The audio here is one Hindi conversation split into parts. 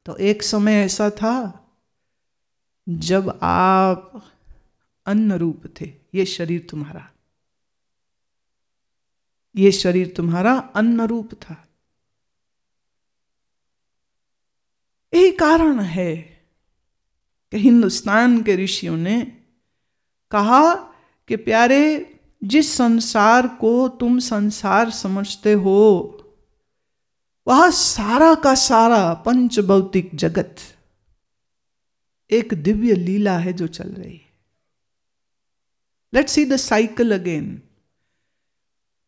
तो एक समय ऐसा था जब आप अन्न रूप थे। ये शरीर तुम्हारा, ये शरीर तुम्हारा अन्न रूप था। यही कारण है कि हिंदुस्तान के ऋषियों ने कहा कि प्यारे, जिस संसार को तुम संसार समझते हो वह सारा का सारा पंच भौतिक जगत एक दिव्य लीला है जो चल रही है। Let's see the cycle again.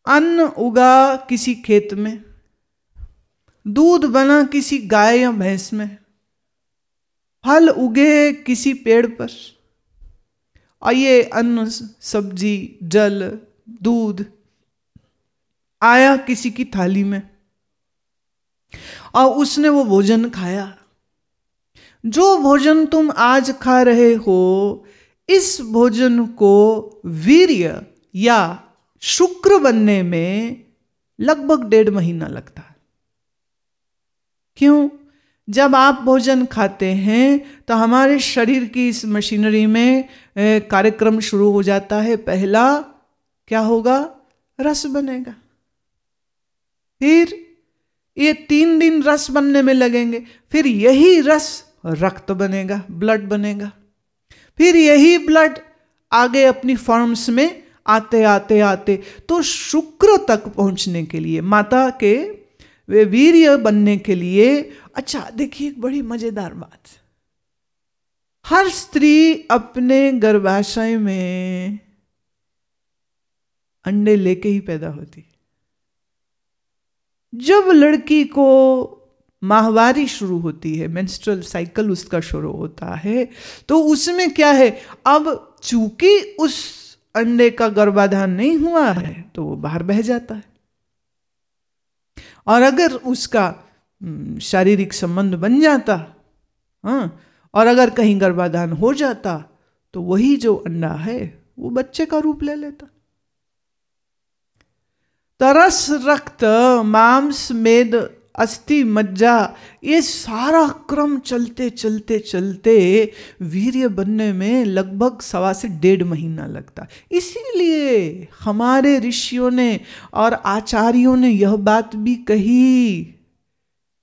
अन्न उगा किसी खेत में, दूध बना किसी गाय या भैंस में, फल उगे किसी पेड़ पर, और ये अन्न, सब्जी, जल, दूध आया किसी की थाली में और उसने वो भोजन खाया। जो भोजन तुम आज खा रहे हो, इस भोजन को वीर्य या शुक्र बनने में लगभग 1.5 महीना लगता है। क्यों? जब आप भोजन खाते हैं तो हमारे शरीर की इस मशीनरी में कार्यक्रम शुरू हो जाता है। पहला क्या होगा? रस बनेगा। फिर ये 3 दिन रस बनने में लगेंगे। फिर यही रस रक्त बनेगा, ब्लड बनेगा। फिर यही ब्लड आगे अपनी फॉर्म्स में आते आते आते तो शुक्र तक पहुंचने के लिए, माता के वे वीर्य बनने के लिए। अच्छा देखिए, एक बड़ी मजेदार बात, हर स्त्री अपने गर्भाशय में अंडे लेके ही पैदा होती। जब लड़की को माहवारी शुरू होती है, मेंस्ट्रुअल साइकिल उसका शुरू होता है, तो उसमें क्या है, अब चूंकि उस अंडे का गर्भाधान नहीं हुआ है तो वो बाहर बह जाता है। और अगर उसका शारीरिक संबंध बन जाता, हाँ, और अगर कहीं गर्भाधान हो जाता तो वही जो अंडा है वो बच्चे का रूप ले लेता। तरस, रक्त, मांस, मेद, अस्थि, मज्जा, ये सारा क्रम चलते चलते चलते वीर्य बनने में लगभग 1.25 से 1.5 महीना लगता। इसीलिए हमारे ऋषियों ने और आचार्यों ने यह बात भी कही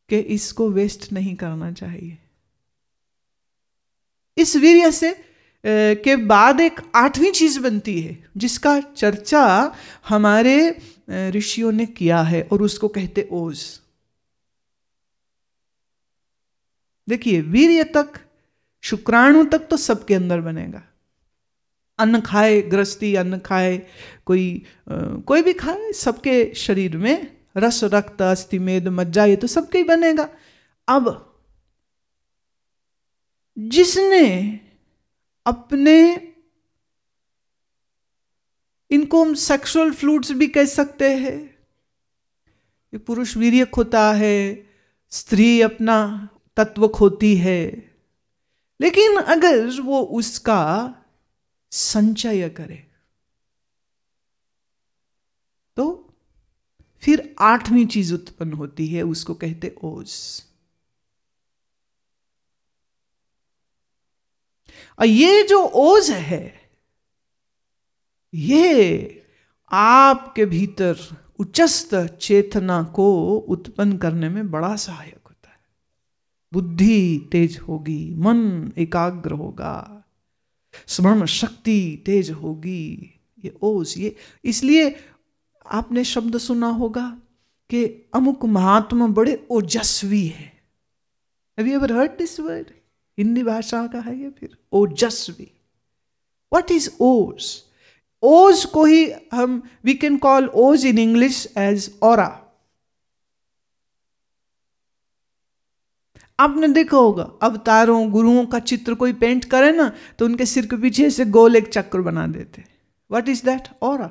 कि इसको वेस्ट नहीं करना चाहिए। इस वीर्य से के बाद एक 8वीं चीज बनती है जिसका चर्चा हमारे ऋषियों ने किया है, और उसको कहते ओज। देखिए, वीर्य तक, शुक्राणु तक तो सबके अंदर बनेगा। अन्न खाए गृहस्थी, अन्न खाए कोई भी खाए, सबके शरीर में रस, रक्त, अस्थि, मेद, मज्जा, ये तो सबके ही बनेगा। अब जिसने अपने, इनको हम सेक्सुअल फ्लूइड्स भी कह सकते हैं, ये पुरुष वीर्य खोता है, स्त्री अपना तत्व खोती है, लेकिन अगर वो उसका संचय करे तो फिर 8वीं चीज उत्पन्न होती है, उसको कहते ओज। और ये जो ओज है, ये आपके भीतर उच्चस्त चेतना को उत्पन्न करने में बड़ा सहायक होता है। बुद्धि तेज होगी, मन एकाग्र होगा, स्मरण शक्ति तेज होगी। ये ओज, ये इसलिए आपने शब्द सुना होगा कि अमुक महात्मा बड़े ओजस्वी है। Have you ever heard this word? Hindi भाषा का है ये। फिर ओजस्वी, व्हाट इज ओज? ओज को ही हम वी कैन कॉल ओज इन इंग्लिश एज ऑरा। आपने देखा होगा अवतारों, गुरुओं का चित्र कोई पेंट करे ना तो उनके सिर के पीछे से गोल एक चक्र बना देते। What is that? ऑरा।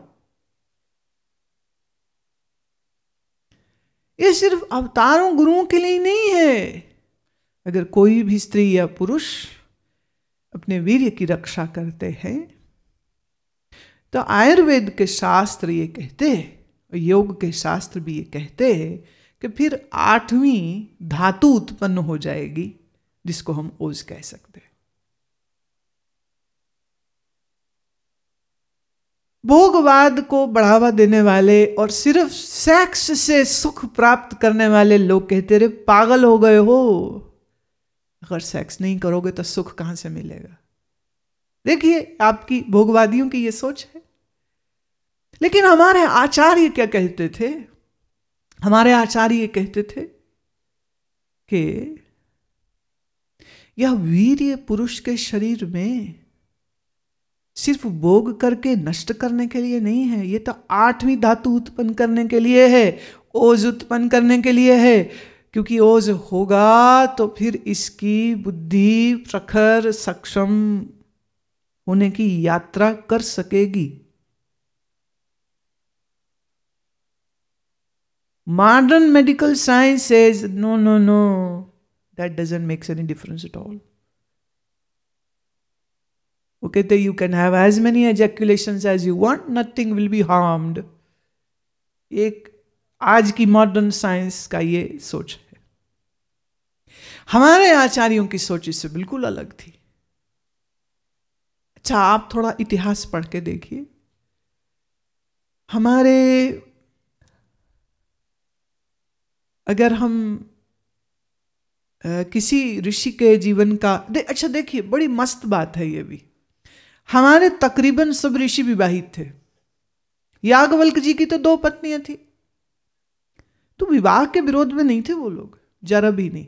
ये सिर्फ अवतारों, गुरुओं के लिए नहीं है। अगर कोई भी स्त्री या पुरुष अपने वीर्य की रक्षा करते हैं तो आयुर्वेद के शास्त्र ये कहते हैं, योग के शास्त्र भी ये कहते हैं कि फिर 8वीं धातु उत्पन्न हो जाएगी जिसको हम ओज कह सकते हैं। भोगवाद को बढ़ावा देने वाले और सिर्फ सेक्स से सुख प्राप्त करने वाले लोग कहते रहे पागल हो गए हो, अगर सेक्स नहीं करोगे तो सुख कहां से मिलेगा। देखिए आपकी भोगवादियों की ये सोच है। लेकिन हमारे आचार्य क्या कहते थे? हमारे आचार्य कहते थे कि यह वीर्य पुरुष के शरीर में सिर्फ भोग करके नष्ट करने के लिए नहीं है, ये तो 8वीं धातु उत्पन्न करने के लिए है, ओज उत्पन्न करने के लिए है। क्योंकि ओज होगा तो फिर इसकी बुद्धि प्रखर सक्षम होने की यात्रा कर सकेगी। Modern medical science says no, that doesn't make any difference at all. Okay, so you can have as many ejaculations as you want, nothing will be harmed. एक आज की मॉडर्न साइंस का ये सोच है। हमारे आचार्यों की सोच इससे बिल्कुल अलग थी। अच्छा, आप थोड़ा इतिहास पढ़ के देखिए। हमारे अगर हम किसी ऋषि के जीवन का अच्छा देखिए, बड़ी मस्त बात है ये भी। हमारे तकरीबन सब ऋषि विवाहित थे। याज्ञवल्क्य जी की तो 2 पत्नियां थी, तो विवाह के विरोध में नहीं थे वो लोग, जरा भी नहीं।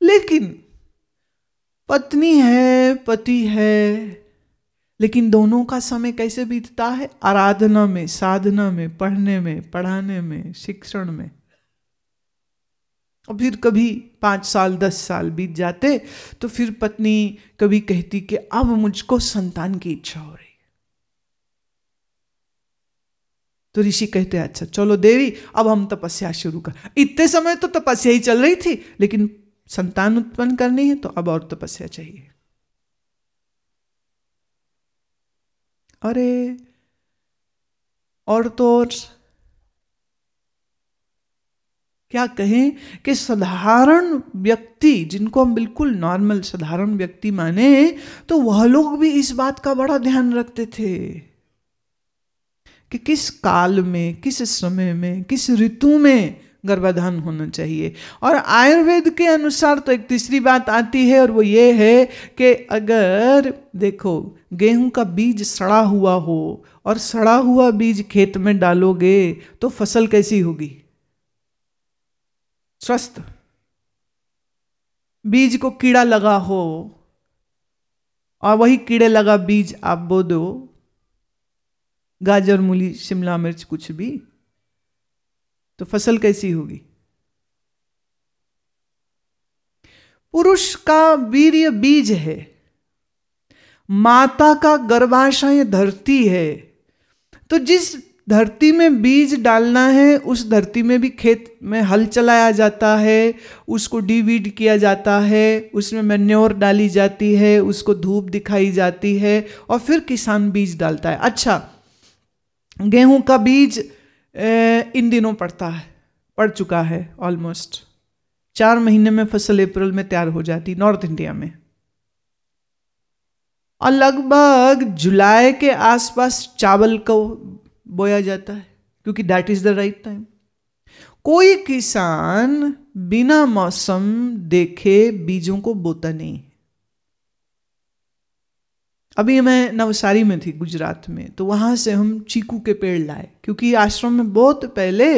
लेकिन पत्नी है, पति है, लेकिन दोनों का समय कैसे बीतता है? आराधना में, साधना में, पढ़ने में, पढ़ाने में, शिक्षण में। और फिर कभी 5 साल 10 साल बीत जाते तो फिर पत्नी कभी कहती कि अब मुझको संतान की इच्छा हो रही है। तो ऋषि कहते अच्छा चलो देवी, अब हम तपस्या शुरू कर। इतने समय तो तपस्या ही चल रही थी, लेकिन संतान उत्पन्न करनी है तो अब और तपस्या चाहिए। अरे और तो और क्या कहें कि साधारण व्यक्ति, जिनको हम बिल्कुल नॉर्मल साधारण व्यक्ति माने, तो वह लोग भी इस बात का बड़ा ध्यान रखते थे कि किस काल में, किस समय में, किस ऋतु में गर्भाधान होना चाहिए। और आयुर्वेद के अनुसार तो एक तीसरी बात आती है, और वो ये है कि अगर देखो गेहूं का बीज सड़ा हुआ हो और सड़ा हुआ बीज खेत में डालोगे तो फसल कैसी होगी? स्वस्थ। बीज को कीड़ा लगा हो और वही कीड़े लगा बीज आप बो दो, गाजर, मूली, शिमला मिर्च, कुछ भी, तो फसल कैसी होगी? पुरुष का वीर्य बीज है, माता का गर्भाशय धरती है। तो जिस धरती में बीज डालना है उस धरती में भी खेत में हल चलाया जाता है, उसको डिवीड किया जाता है, उसमें मैन्योर डाली जाती है, उसको धूप दिखाई जाती है और फिर किसान बीज डालता है। अच्छा, गेहूं का बीज इन दिनों पड़ चुका है, ऑलमोस्ट 4 महीने में फसल अप्रैल में तैयार हो जाती नॉर्थ इंडिया में, और लगभग जुलाई के आसपास चावल को बोया जाता है, क्योंकि that is the right time. कोई किसान बिना मौसम देखे बीजों को बोता नहीं। अभी मैं नवसारी में थी गुजरात में, तो वहां से हम चीकू के पेड़ लाए, क्योंकि आश्रम में बहुत पहले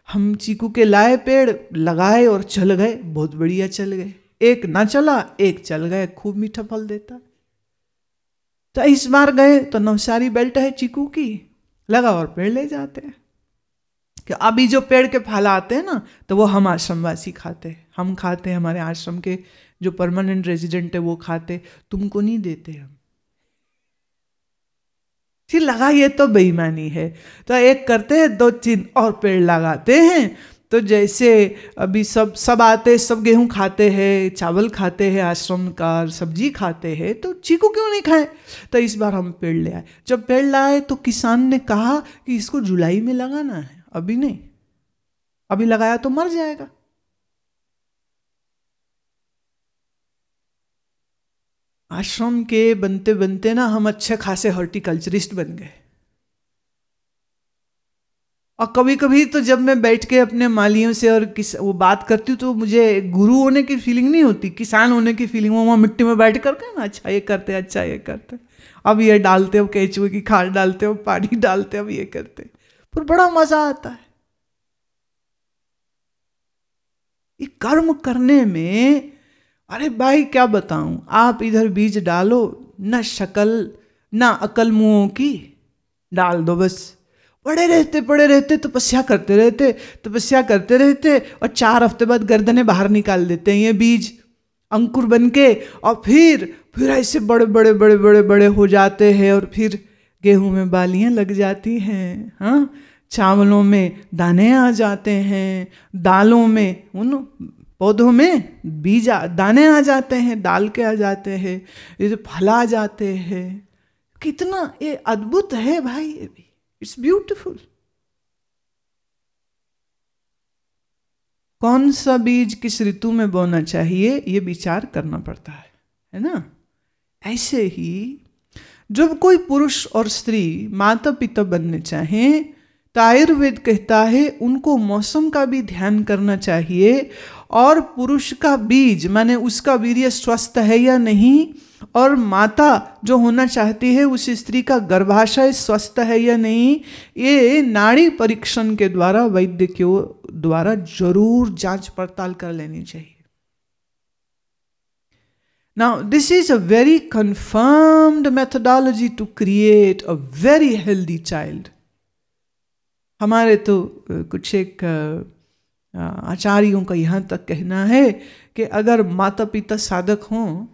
हम चीकू के लाए, पेड़ लगाए और चल गए, बहुत बढ़िया चल गए। एक ना चला, एक चल गए, खूब मीठा फल देता। तो इस बार गए तो नवसारी बेल्ट है चीकू की, लगा और पेड़ ले जाते हैं। कि अभी जो पेड़ के फल आते हैं ना, तो वो हम आश्रमवासी खाते हैं, हम खाते हैं, हमारे आश्रम के जो परमानेंट रेजिडेंट है वो खाते, तुमको नहीं देते हम। फिर लगा ये तो बेईमानी है, तो एक करते हैं 2-3 और पेड़ लगाते हैं। तो जैसे अभी सब आते, सब गेहूं खाते हैं, चावल खाते हैं, आश्रम का सब्जी खाते हैं, तो चीकू क्यों नहीं खाएं? तो इस बार हम पेड़ ले आए। जब पेड़ लाए तो किसान ने कहा कि इसको जुलाई में लगाना है, अभी नहीं, अभी लगाया तो मर जाएगा। आश्रम के बनते बनते ना हम अच्छे खासे हॉर्टिकल्चरिस्ट बन गए। और कभी कभी तो जब मैं बैठ के अपने मालियों से और वो बात करती हूँ तो मुझे गुरु होने की फीलिंग नहीं होती, किसान होने की फीलिंग। वो वहाँ मिट्टी में बैठ करके ना, अच्छा ये करते, अच्छा ये करते, अब ये डालते, अब केचुए की खाद डालते, अब पानी डालते, अब ये करते, पर बड़ा मजा आता है। ये कर्म करने में, अरे भाई क्या बताऊं, आप इधर बीज डालो, न शकल ना अकल मुंहों की, डाल दो बस, पड़े रहते तपस्या करते रहते, तपस्या करते रहते, और 4 हफ्ते बाद गर्दने बाहर निकाल देते हैं ये बीज अंकुर बन के, और फिर ऐसे बड़े बड़े बड़े बड़े बड़े हो जाते हैं, और फिर गेहूं में बालियां लग जाती हैं, हाँ, चावलों में दाने आ जाते हैं, दालों में, उन पौधों में बीज दाने आ जाते हैं, डाल के आ जाते हैं, ये फल आ जाते हैं। कितना ये अद्भुत है भाई, ये भी इट्स ब्यूटिफुल। कौन सा बीज किस ऋतु में बोना चाहिए ये विचार करना पड़ता है ना। ऐसे ही जब कोई पुरुष और स्त्री माता पिता बनने चाहें तो आयुर्वेद कहता है उनको मौसम का भी ध्यान करना चाहिए, और पुरुष का बीज माने उसका वीर्य स्वस्थ है या नहीं, और माता जो होना चाहती है उस स्त्री का गर्भाशय स्वस्थ है या नहीं, ये नाड़ी परीक्षण के द्वारा, वैद्य के द्वारा जरूर जांच पड़ताल कर लेनी चाहिए। Now, this is a very confirmed methodology to create a very healthy child. हमारे तो कुछ एक आचार्यों का यहाँ तक कहना है कि अगर माता पिता साधक हों,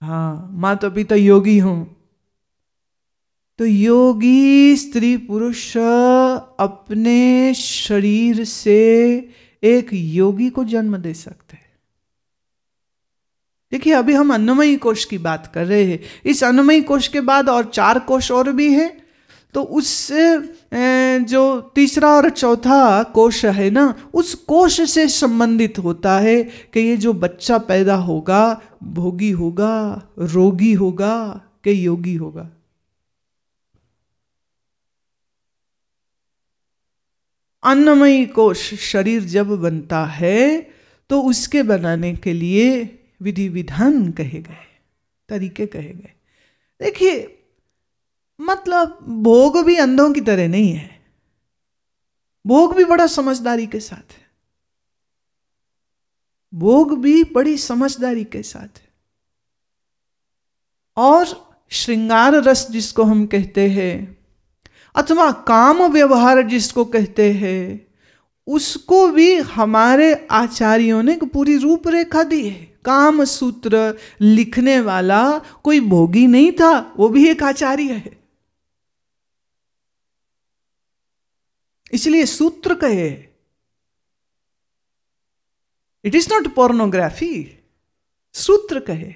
हाँ, माता पिता योगी हों, तो योगी स्त्री पुरुष अपने शरीर से एक योगी को जन्म दे सकते हैं। देखिए अभी हम अन्नमयी कोश की बात कर रहे हैं, इस अन्नमयी कोश के बाद और 4 कोश और भी है, तो उससे जो तीसरा और चौथा कोश है ना, उस कोश से संबंधित होता है कि ये जो बच्चा पैदा होगा भोगी होगा, रोगी होगा कि योगी होगा। अन्नमयी कोश शरीर जब बनता है तो उसके बनाने के लिए विधि विधान कहे गए, तरीके कहे गए। देखिए मतलब भोग भी अंधों की तरह नहीं है, भोग भी बड़ा समझदारी के साथ है, भोग भी बड़ी समझदारी के साथ है। और श्रृंगार रस जिसको हम कहते हैं, अथवा काम व्यवहार जिसको कहते हैं, उसको भी हमारे आचार्यों ने पूरी रूपरेखा दी है। काम सूत्र लिखने वाला कोई भोगी नहीं था, वो भी एक आचार्य है, इसलिए सूत्र कहे। इट इज नॉट पोर्नोग्राफी, सूत्र कहे।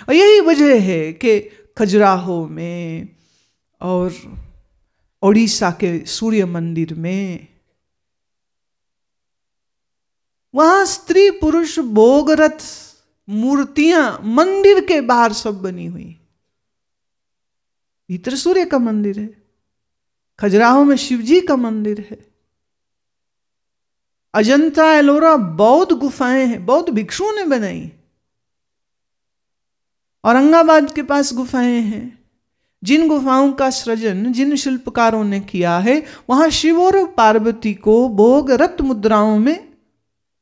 और यही वजह है कि खजुराहो में और ओडिशा के सूर्य मंदिर में वहां स्त्री पुरुष भोगरथ मूर्तियां मंदिर के बाहर सब बनी हुई। भीतर सूर्य का मंदिर है, खजुराहो में शिवजी का मंदिर है, अजंता एलोरा बौद्ध गुफाएं हैं, बौद्ध भिक्षुओं ने बनाई, औरंगाबाद के पास गुफाएं हैं। जिन गुफाओं का सृजन जिन शिल्पकारों ने किया है, वहां शिव और पार्वती को भोग रत मुद्राओं में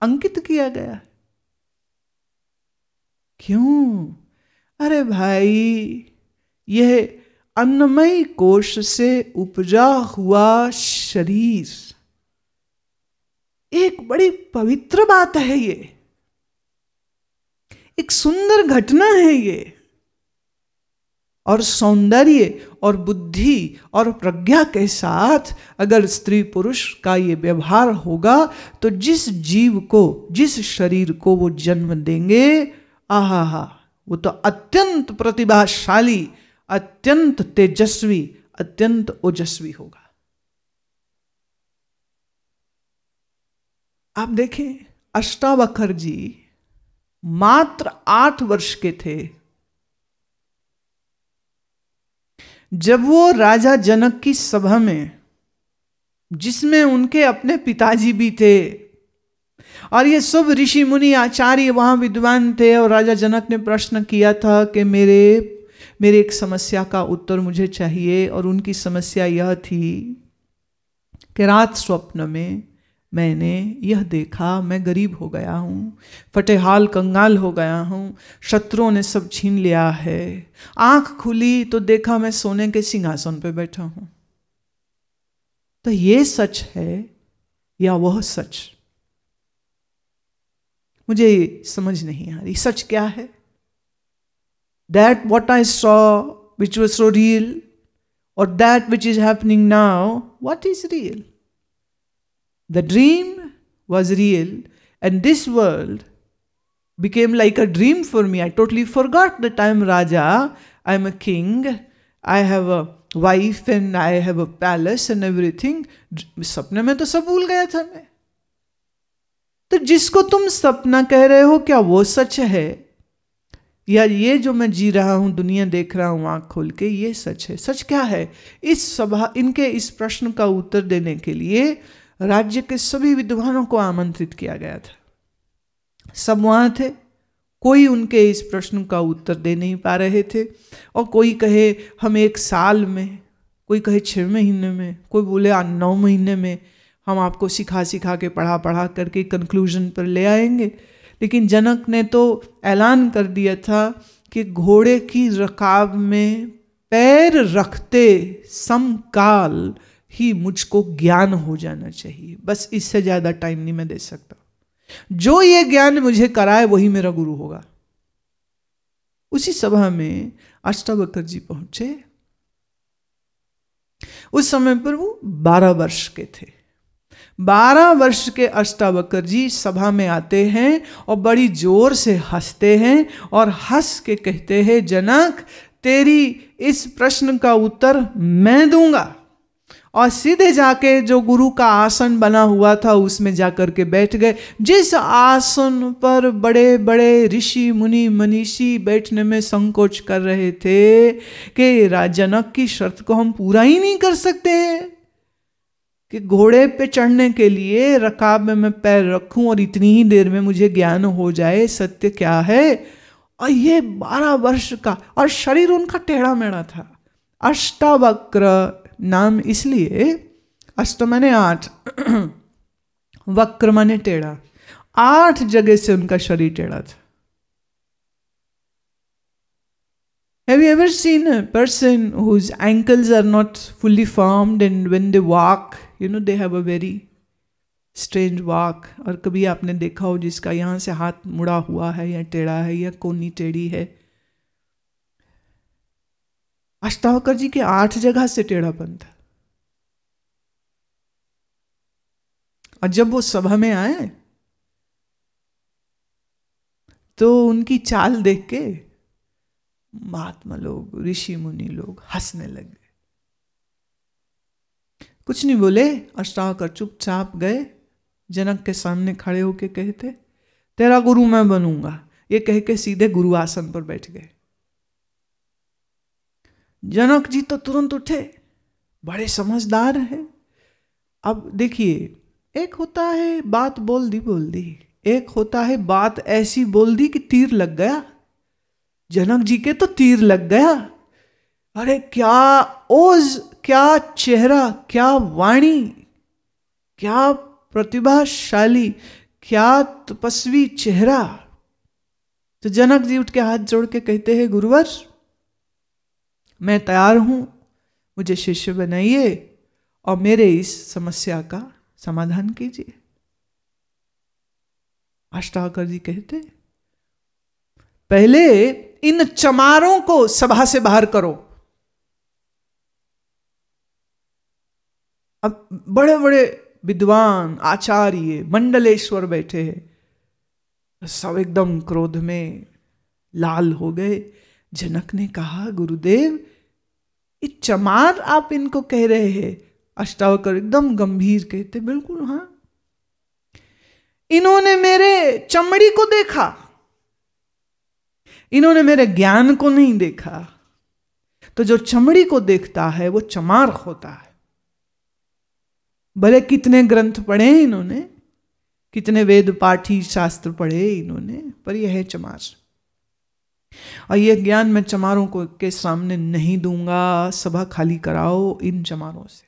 अंकित किया गया है। क्यों? अरे भाई, यह अन्नमय कोश से उपजा हुआ शरीर एक बड़ी पवित्र बात है, ये एक सुंदर घटना है ये। और सौंदर्य और बुद्धि और प्रज्ञा के साथ अगर स्त्री पुरुष का ये व्यवहार होगा तो जिस जीव को, जिस शरीर को वो जन्म देंगे, आहा, वो तो अत्यंत प्रतिभाशाली, अत्यंत तेजस्वी, अत्यंत ओजस्वी होगा। आप देखें, अष्टावक्र जी मात्र 8 वर्ष के थे जब वो राजा जनक की सभा में, जिसमें उनके अपने पिताजी भी थे और ये सब ऋषि मुनि आचार्य वहां विद्वान थे, और राजा जनक ने प्रश्न किया था कि मेरे एक समस्या का उत्तर मुझे चाहिए। और उनकी समस्या यह थी कि रात स्वप्न में मैंने यह देखा, मैं गरीब हो गया हूँ, फटेहाल कंगाल हो गया हूँ, शत्रुओं ने सब छीन लिया है। आंख खुली तो देखा मैं सोने के सिंहासन पे बैठा हूँ। तो ये सच है या वह सच? मुझे समझ नहीं आ रही। सच क्या है? That what I saw, which was so real, or that which is happening now, what is real? The dream was real, and this world became like a dream for me. I totally forgot that I am Raja, I am a king, I have a wife and I have a palace and everything. सपने में तो सब भूल गया था मैं। तो जिसको तुम सपना कह रहे हो, क्या वो सच है, या ये जो मैं जी रहा हूं, दुनिया देख रहा हूं आंख खोल के, ये सच है? सच क्या है? इनके इस प्रश्न का उत्तर देने के लिए राज्य के सभी विद्वानों को आमंत्रित किया गया था। सब वहां थे, कोई उनके इस प्रश्न का उत्तर दे नहीं पा रहे थे। और कोई कहे हम 1 साल में, कोई कहे 6 महीने में, कोई बोले 9 महीने में हम आपको सिखा के पढ़ा करके कंक्लूजन पर ले आएंगे। लेकिन जनक ने तो ऐलान कर दिया था कि घोड़े की रकाब में पैर रखते समकाल ही मुझको ज्ञान हो जाना चाहिए। बस इससे ज्यादा टाइम नहीं मैं दे सकता। जो ये ज्ञान मुझे कराए वही मेरा गुरु होगा। उसी सभा में अष्टावक्र जी पहुंचे। उस समय पर वो 12 वर्ष के थे। 12 वर्ष के अष्टावक्र जी सभा में आते हैं और बड़ी जोर से हंसते हैं और हंस के कहते हैं, जनक तेरी इस प्रश्न का उत्तर मैं दूंगा। और सीधे जाके जो गुरु का आसन बना हुआ था उसमें जाकर के बैठ गए, जिस आसन पर बड़े बड़े ऋषि मुनि मनीषी बैठने में संकोच कर रहे थे कि जनक की शर्त को हम पूरा ही नहीं कर सकते कि घोड़े पे चढ़ने के लिए रकाब में मैं पैर रखूं और इतनी ही देर में मुझे ज्ञान हो जाए। सत्य क्या है? और ये 12 वर्ष का, और शरीर उनका टेढ़ा मेढ़ा था। अष्टावक्र नाम इसलिए, अष्ट माने 8, वक्र माने टेढ़ा। 8 जगह से उनका शरीर टेढ़ा था। Have you ever seen a person whose ankles are not fully formed and when they walk, they have a very strange walk? और कभी आपने देखा हो जिसका यहाँ से हाथ मुड़ा हुआ है या टेढ़ा है या कोनी टेढ़ी है? अष्टावक्र जी के 8 जगह से टेढ़ापन था। और जब वो सभा में आए तो उनकी चाल देख के महात्मा लोग, ऋषि मुनि लोग हंसने लगे। कुछ नहीं बोले। अष्टावक्र चुपचाप गए, जनक के सामने खड़े होके कहते, तेरा गुरु मैं बनूंगा। ये कह के सीधे गुरु आसन पर बैठ गए। जनक जी तो तुरंत उठे, बड़े समझदार हैं। अब देखिए, एक होता है बात बोल दी, एक होता है बात ऐसी बोल दी कि तीर लग गया। जनक जी के तो तीर लग गया। अरे क्या ओज, क्या चेहरा, क्या वाणी, क्या प्रतिभाशाली, क्या तपस्वी चेहरा। तो जनक जी उठ के हाथ जोड़ के कहते हैं, गुरुवर मैं तैयार हूं, मुझे शिष्य बनाइए और मेरे इस समस्या का समाधान कीजिए। अष्टावक्र जी कहते, पहले इन चमारों को सभा से बाहर करो। अब बड़े बड़े विद्वान आचार्य मंडलेश्वर बैठे हैं, सब एकदम क्रोध में लाल हो गए। जनक ने कहा, गुरुदेव ये चमार आप इनको कह रहे हैं? अष्टावक्र एकदम गंभीर कहते, बिल्कुल हाँ। इन्होंने मेरे चमड़ी को देखा, इन्होंने मेरे ज्ञान को नहीं देखा। तो जो चमड़ी को देखता है वो चमार होता है। भले कितने ग्रंथ पढ़े इन्होंने, कितने वेद पाठी शास्त्र पढ़े इन्होंने, पर यह है चमार। और यह ज्ञान मैं चमारों को के सामने नहीं दूंगा। सभा खाली कराओ इन चमारों से।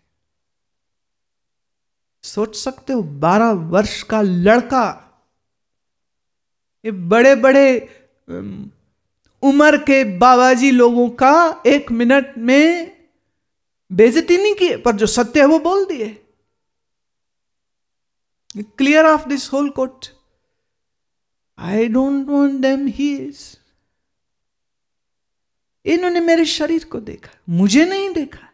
सोच सकते हो 12 वर्ष का लड़का, ये बड़े बड़े उम्र के बाबाजी लोगों का 1 मिनट में बेइज्जती नहीं किए, पर जो सत्य है वो बोल दिए। Clear off this whole court. I don't want them here. इन्होंने मेरे शरीर को देखा, मुझे नहीं देखा।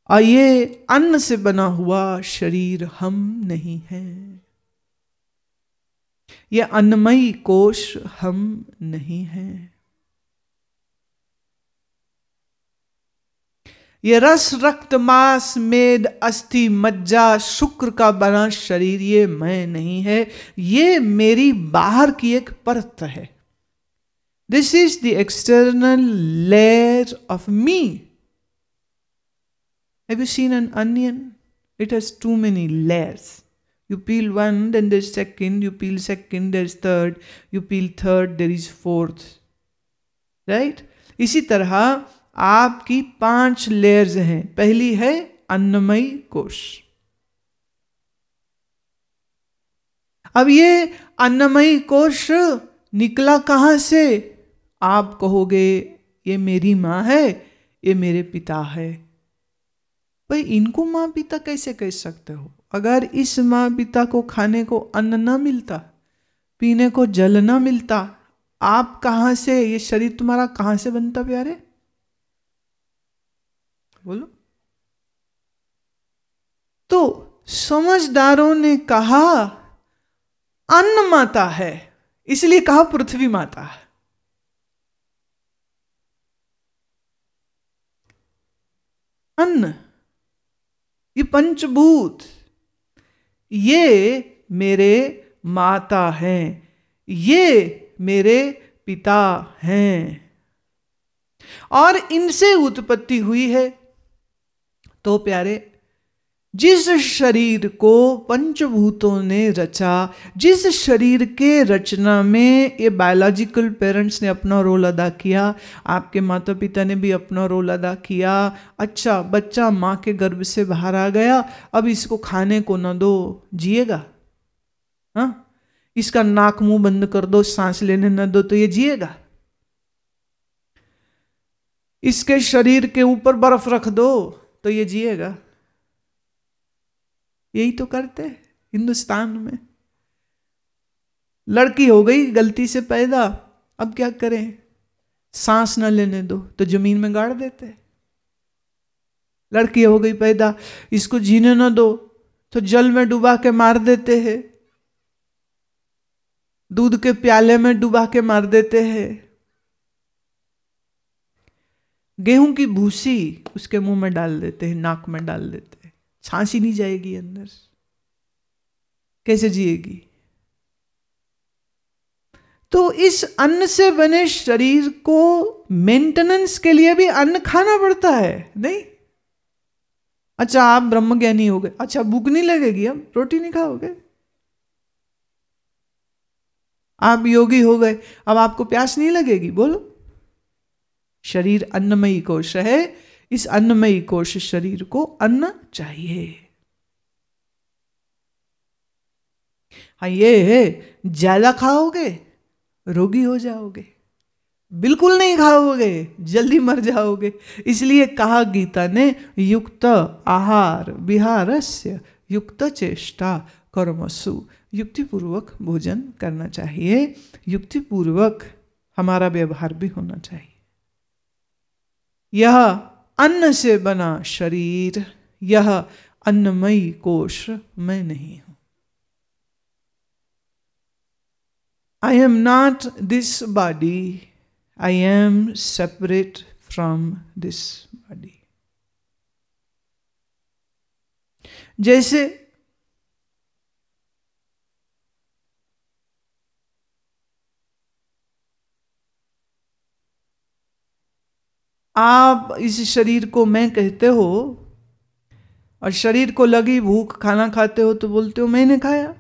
और ये अन्न से बना हुआ शरीर हम नहीं हैं। ये अन्नमयी कोश हम नहीं हैं। ये रस रक्त मांस मेद अस्थि मज्जा शुक्र का बना शरीर ये मैं नहीं है। ये मेरी बाहर की एक परत है। This is the external layer of me. Have you seen an onion? It has too many layers. You peel one, then there's second, you peel second, there's third, you peel third, there is fourth. Right? इसी तरह आपकी 5 लेयर्स हैं। पहली है अन्नमयी कोश। अब ये अन्नमयी कोश निकला कहां से? आप कहोगे ये मेरी मां है, ये मेरे पिता है। भाई इनको माँ पिता कैसे कह सकते हो? अगर इस माँ पिता को खाने को अन्न ना मिलता, पीने को जल ना मिलता, आप कहां से, ये शरीर तुम्हारा कहां से बनता प्यारे? बोलो। तो समझदारों ने कहा अन्न माता है, इसलिए कहा पृथ्वी माता है। अन्न, ये पंचभूत, ये मेरे माता हैं, ये मेरे पिता हैं, और इनसे उत्पत्ति हुई है। तो प्यारे, जिस शरीर को पंचभूतों ने रचा, जिस शरीर के रचना में ये बायोलॉजिकल पेरेंट्स ने अपना रोल अदा किया, आपके माता पिता ने भी अपना रोल अदा किया। अच्छा, बच्चा माँ के गर्भ से बाहर आ गया, अब इसको खाने को न दो, जिएगा? हाँ, इसका नाक मुंह बंद कर दो, सांस लेने न दो, तो ये जिएगा? इसके शरीर के ऊपर बर्फ रख दो तो ये जिएगा? यही तो करते हैं हिंदुस्तान में। लड़की हो गई गलती से पैदा, अब क्या करें? सांस न लेने दो तो जमीन में गाड़ देते। लड़की हो गई पैदा, इसको जीने न दो तो जल में डुबा के मार देते हैं, दूध के प्याले में डुबा के मार देते हैं। गेहूं की भूसी उसके मुंह में डाल देते हैं, नाक में डाल देते हैं, सांस ही नहीं जाएगी अंदर, कैसे जिएगी? तो इस अन्न से बने शरीर को मेंटेनेंस के लिए भी अन्न खाना पड़ता है, नहीं? अच्छा, आप ब्रह्मज्ञानी हो गए, अच्छा भूख नहीं लगेगी, अब रोटी नहीं खाओगे। आप योगी हो गए, अब आपको प्यास नहीं लगेगी, बोलो। शरीर अन्नमयी कोश है, इस अन्नमयी कोश शरीर को अन्न चाहिए। हाँ, ये है ज्यादा खाओगे रोगी हो जाओगे, बिल्कुल नहीं खाओगे जल्दी मर जाओगे। इसलिए कहा गीता ने, युक्त आहार विहारस्य युक्त चेष्टा कर्मसु। युक्तिपूर्वक भोजन करना चाहिए, युक्तिपूर्वक हमारा व्यवहार भी होना चाहिए। यह अन्न से बना शरीर, यह अन्नमयी कोश मैं नहीं हूं। I am not this body, I am separate from this body. जैसे आप इस शरीर को मैं कहते हो और शरीर को लगी भूख, खाना खाते हो तो बोलते हो मैंने खाया।